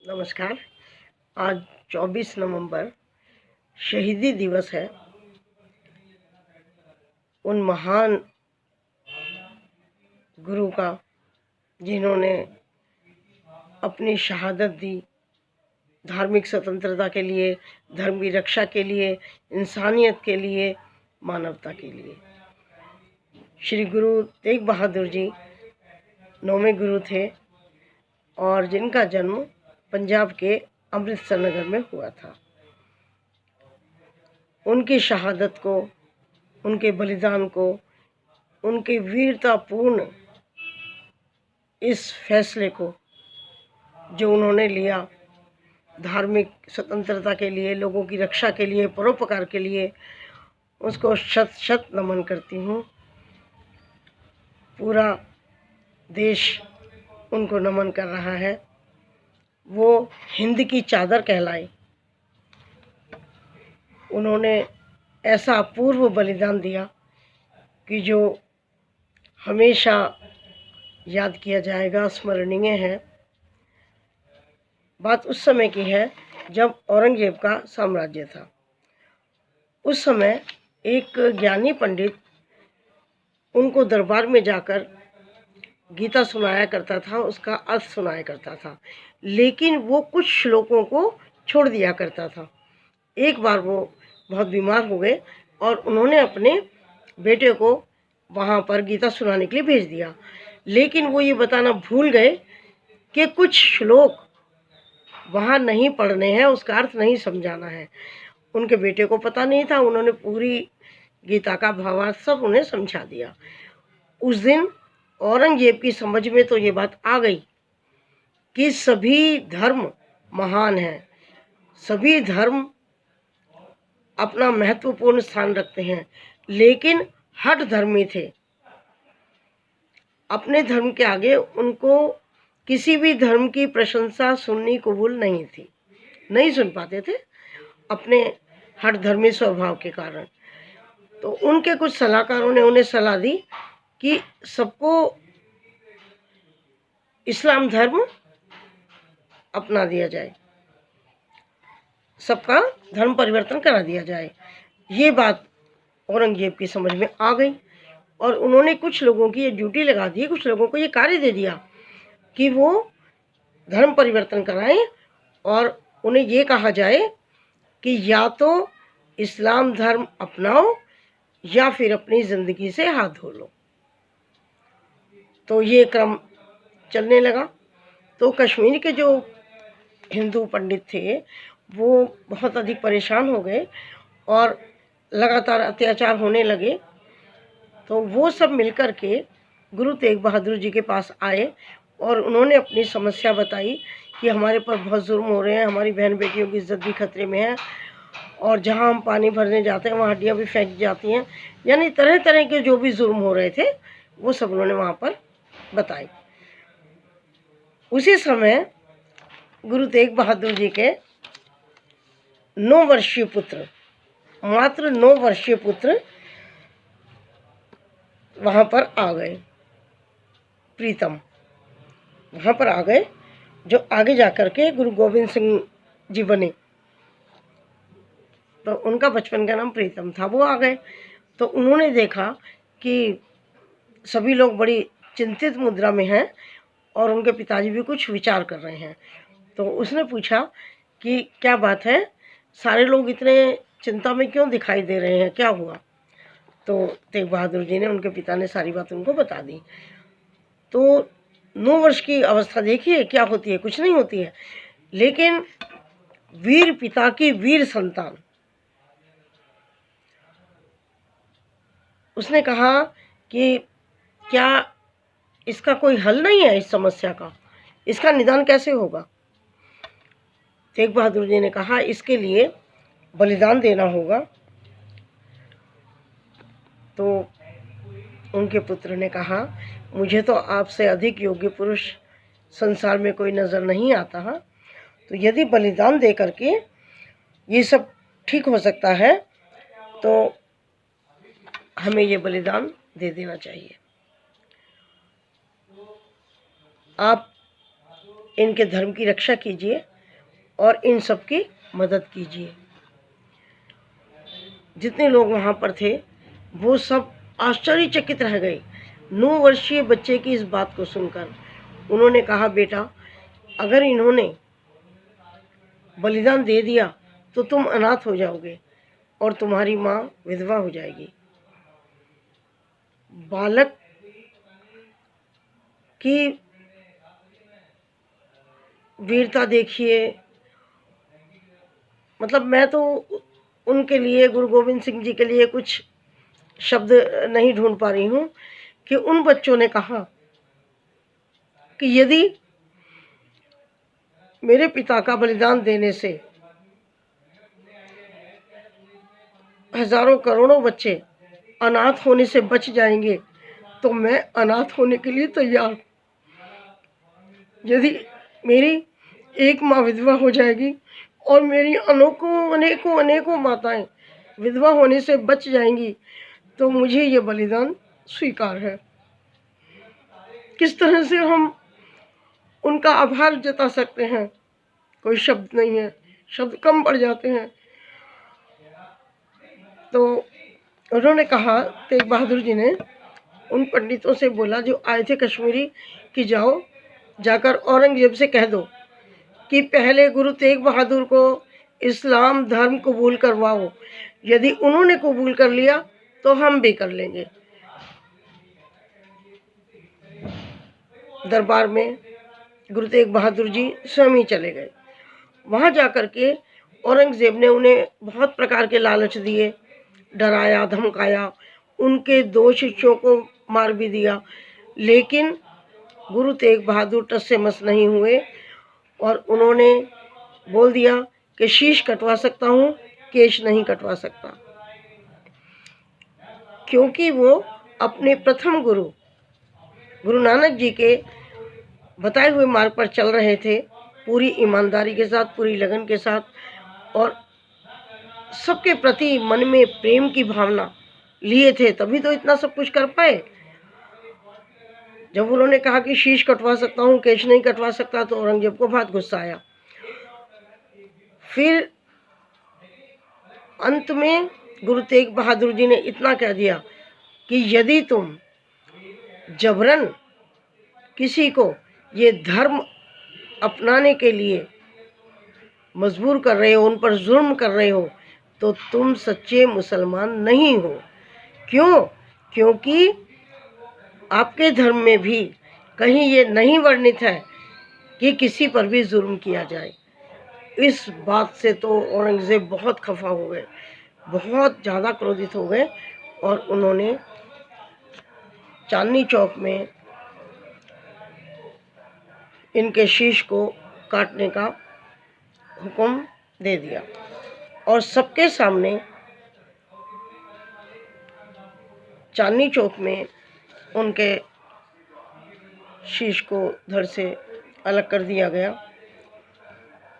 नमस्कार। आज 24 नवंबर शहीदी दिवस है। उन महान गुरु का जिन्होंने अपनी शहादत दी धार्मिक स्वतंत्रता के लिए, धर्म की रक्षा के लिए, इंसानियत के लिए, मानवता के लिए। श्री गुरु तेग बहादुर जी 9वें गुरु थे और जिनका जन्म पंजाब के अमृतसर नगर में हुआ था। उनकी शहादत को, उनके बलिदान को, उनके वीरतापूर्ण इस फैसले को जो उन्होंने लिया धार्मिक स्वतंत्रता के लिए, लोगों की रक्षा के लिए, परोपकार के लिए, उसको शत शत नमन करती हूँ। पूरा देश उनको नमन कर रहा है। वो हिंद की चादर कहलाए। उन्होंने ऐसा अपूर्व बलिदान दिया कि जो हमेशा याद किया जाएगा, स्मरणीय है। बात उस समय की है जब औरंगजेब का साम्राज्य था। उस समय एक ज्ञानी पंडित उनको दरबार में जाकर गीता सुनाया करता था, उसका अर्थ सुनाया करता था, लेकिन वो कुछ श्लोकों को छोड़ दिया करता था। एक बार वो बहुत बीमार हो गए और उन्होंने अपने बेटे को वहाँ पर गीता सुनाने के लिए भेज दिया, लेकिन वो ये बताना भूल गए कि कुछ श्लोक वहाँ नहीं पढ़ने हैं, उसका अर्थ नहीं समझाना है। उनके बेटे को पता नहीं था। उन्होंने पूरी गीता का भावार्थ सब उन्हें समझा दिया। उस दिन औरंगजेब की समझ में तो ये बात आ गई कि सभी धर्म महान हैं, सभी धर्म अपना महत्वपूर्ण स्थान रखते हैं, लेकिन हठ धर्मी थे। अपने धर्म के आगे उनको किसी भी धर्म की प्रशंसा सुननी कबूल नहीं थी, नहीं सुन पाते थे अपने हठ धर्मी स्वभाव के कारण। तो उनके कुछ सलाहकारों ने उन्हें सलाह दी कि सबको इस्लाम धर्म अपना दिया जाए, सबका धर्म परिवर्तन करा दिया जाए। ये बात औरंगजेब की समझ में आ गई और उन्होंने कुछ लोगों की ये ड्यूटी लगा दी, कुछ लोगों को ये कार्य दे दिया कि वो धर्म परिवर्तन कराएं और उन्हें ये कहा जाए कि या तो इस्लाम धर्म अपनाओ या फिर अपनी ज़िंदगी से हाथ धो लो। तो ये क्रम चलने लगा। तो कश्मीर के जो हिंदू पंडित थे वो बहुत अधिक परेशान हो गए और लगातार अत्याचार होने लगे। तो वो सब मिलकर के गुरु तेग बहादुर जी के पास आए और उन्होंने अपनी समस्या बताई कि हमारे पर बहुत जुल्म हो रहे हैं, हमारी बहन बेटियों की इज्जत भी खतरे में है और जहाँ हम पानी भरने जाते हैं वहाँ हड्डियाँ भी फेंक जाती हैं। यानी तरह तरह के जो भी जुल्म हो रहे थे वो सब उन्होंने वहाँ पर बताए। उसी समय गुरु तेग बहादुर जी के 9 वर्षीय पुत्र, मात्र 9 वर्षीय पुत्र वहाँ पर आ गए। प्रीतम वहाँ पर आ गए, जो आगे जाकर के गुरु गोविंद सिंह जी बने। तो उनका बचपन का नाम प्रीतम था। वो आ गए तो उन्होंने देखा कि सभी लोग बड़ी चिंतित मुद्रा में हैं और उनके पिताजी भी कुछ विचार कर रहे हैं। तो उसने पूछा कि क्या बात है, सारे लोग इतने चिंता में क्यों दिखाई दे रहे हैं, क्या हुआ? तो तेग बहादुर जी ने, उनके पिता ने सारी बात उनको बता दी। तो 9 वर्ष की अवस्था देखिए क्या होती है, कुछ नहीं होती है, लेकिन वीर पिता की वीर संतान। उसने कहा कि क्या इसका कोई हल नहीं है, इस समस्या का, इसका निदान कैसे होगा? तेग बहादुर जी ने कहा इसके लिए बलिदान देना होगा। तो उनके पुत्र ने कहा मुझे तो आपसे अधिक योग्य पुरुष संसार में कोई नज़र नहीं आता है, तो यदि बलिदान दे करके ये सब ठीक हो सकता है तो हमें ये बलिदान दे देना चाहिए। आप इनके धर्म की रक्षा कीजिए और इन सब की मदद कीजिए। जितने लोग वहाँ पर थे वो सब आश्चर्यचकित रह गए 9 वर्षीय बच्चे की इस बात को सुनकर। उन्होंने कहा, बेटा, अगर इन्होंने बलिदान दे दिया तो तुम अनाथ हो जाओगे और तुम्हारी माँ विधवा हो जाएगी। बालक की वीरता देखिए। मतलब मैं तो उनके लिए, गुरु गोविंद सिंह जी के लिए कुछ शब्द नहीं ढूंढ पा रही हूँ कि उन बच्चों ने कहा कि यदि मेरे पिता का बलिदान देने से हजारों करोड़ों बच्चे अनाथ होने से बच जाएंगे तो मैं अनाथ होने के लिए तैयार। यदि मेरी एक माँ विधवा हो जाएगी और मेरी अनेकों माताएं विधवा होने से बच जाएंगी तो मुझे ये बलिदान स्वीकार है। किस तरह से हम उनका आभार जता सकते हैं, कोई शब्द नहीं है, शब्द कम पड़ जाते हैं। तो उन्होंने कहा, तेग बहादुर जी ने उन पंडितों से बोला जो आए थे कश्मीरी कि जाओ जाकर औरंगजेब से कह दो कि पहले गुरु तेग बहादुर को इस्लाम धर्म कबूल करवाओ। यदि उन्होंने कबूल कर लिया तो हम भी कर लेंगे। दरबार में गुरु तेग बहादुर जी स्वयं ही चले गए। वहाँ जाकर के औरंगजेब ने उन्हें बहुत प्रकार के लालच दिए, डराया, धमकाया, उनके 2 शिष्यों को मार भी दिया, लेकिन गुरु तेग बहादुर टस से मस नहीं हुए और उन्होंने बोल दिया कि शीश कटवा सकता हूँ, केश नहीं कटवा सकता। क्योंकि वो अपने प्रथम गुरु नानक जी के बताए हुए मार्ग पर चल रहे थे, पूरी ईमानदारी के साथ, पूरी लगन के साथ, और सबके प्रति मन में प्रेम की भावना लिए थे, तभी तो इतना सब कुछ कर पाए। जब उन्होंने कहा कि शीश कटवा सकता हूँ, केश नहीं कटवा सकता, तो औरंगजेब को बहुत गुस्सा आया। फिर अंत में गुरु तेग बहादुर जी ने इतना कह दिया कि यदि तुम जबरन किसी को ये धर्म अपनाने के लिए मजबूर कर रहे हो, उन पर जुल्म कर रहे हो, तो तुम सच्चे मुसलमान नहीं हो। क्यों? क्योंकि आपके धर्म में भी कहीं ये नहीं वर्णित है कि किसी पर भी जुल्म किया जाए। इस बात से तो औरंगजेब बहुत खफा हो गए, बहुत ज़्यादा क्रोधित हो गए और उन्होंने चांदनी चौक में इनके शीश को काटने का हुक्म दे दिया और सबके सामने चांदनी चौक में उनके शीश को धड़ से अलग कर दिया गया।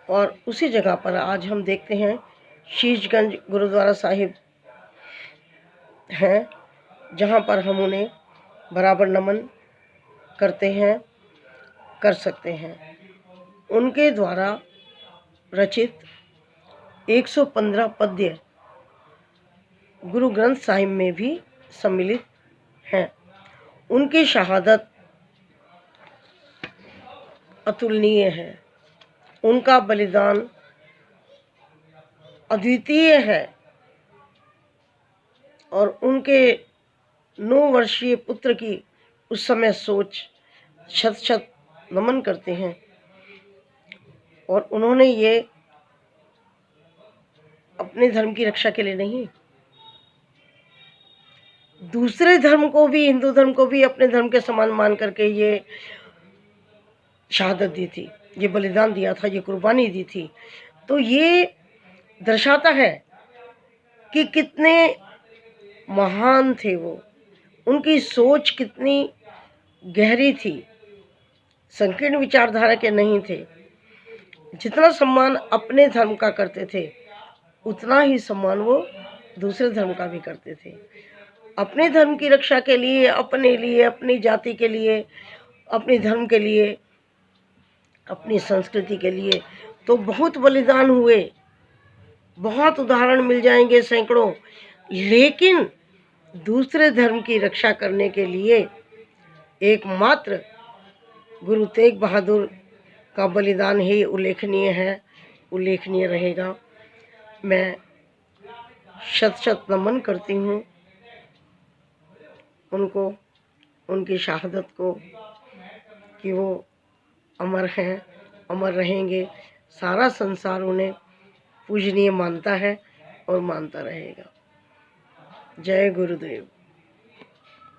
और उसी जगह पर आज हम देखते हैं शीशगंज गुरुद्वारा साहिब हैं, जहाँ पर हम उन्हें बराबर नमन करते हैं, कर सकते हैं। उनके द्वारा रचित 115 पद्य गुरु ग्रंथ साहिब में भी सम्मिलित हैं। उनकी शहादत अतुलनीय है, उनका बलिदान अद्वितीय है और उनके 9 वर्षीय पुत्र की उस समय सोच शत शत नमन करते हैं। और उन्होंने ये अपने धर्म की रक्षा के लिए नहीं, दूसरे धर्म को भी, हिंदू धर्म को भी अपने धर्म के समान मान करके ये शहादत दी थी, ये बलिदान दिया था, ये कुर्बानी दी थी। तो ये दर्शाता है कि कितने महान थे वो, उनकी सोच कितनी गहरी थी, संकीर्ण विचारधारा के नहीं थे। जितना सम्मान अपने धर्म का करते थे उतना ही सम्मान वो दूसरे धर्म का भी करते थे। अपने धर्म की रक्षा के लिए, अपने लिए, अपनी जाति के लिए, अपने धर्म के लिए, अपनी संस्कृति के लिए तो बहुत बलिदान हुए, बहुत उदाहरण मिल जाएंगे सैकड़ों, लेकिन दूसरे धर्म की रक्षा करने के लिए एकमात्र गुरु तेग बहादुर का बलिदान ही उल्लेखनीय है, उल्लेखनीय रहेगा। मैं शत शत नमन करती हूँ उनको, उनकी शहादत को, कि वो अमर हैं, अमर रहेंगे। सारा संसार उन्हें पूजनीय मानता है और मानता रहेगा। जय गुरुदेव।